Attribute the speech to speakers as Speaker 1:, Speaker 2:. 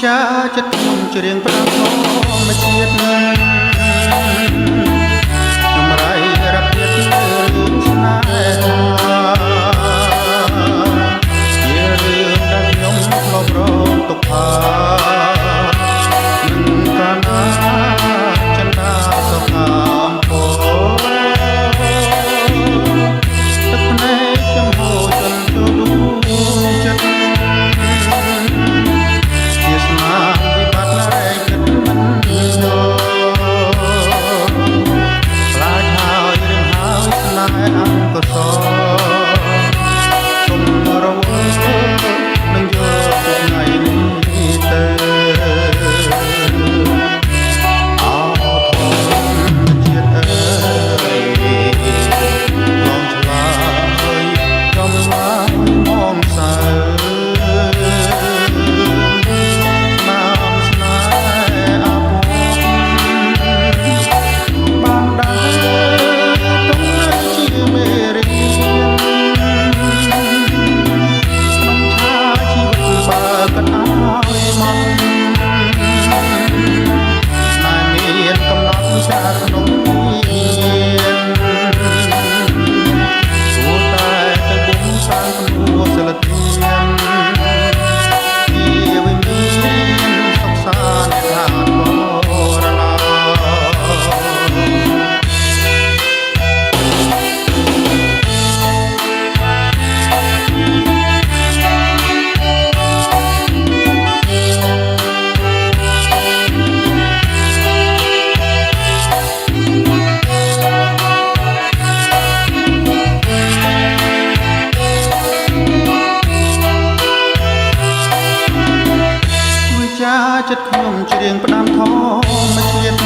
Speaker 1: ចាចិត្តខ្ញុំច្រៀងប្រាំធម្មជាតិខ្ញុំរៃរាប់ទៀតរឿងស្នេហាជារឿងដែលខ្ញុំធ្លាប់រងទុក្ខមិនកាលណាចិន្តាសុខាអំពើទឹកភ្នែកខ្ញុំហូរចន្ទចូលដួងចិត្តជាស្នាមវិបត្តិរែកគិតមិនដល់ខ្លាចហើយរឿងហើយស្នេហ៍អង្គសរជុំរវល់នឹងយកថ្ងៃនេះទៅអោធម្មជាតិអើយលងឆ្លើយចំឡាយមកសើจากนงเพียนตัวแต่จะบุ้งสร้างพัวสลัดเทียนที่วิญญาณสงสารทางโบราณចិត្តខ្ញុំច្រៀងផ្ដាំធម្មជាតិ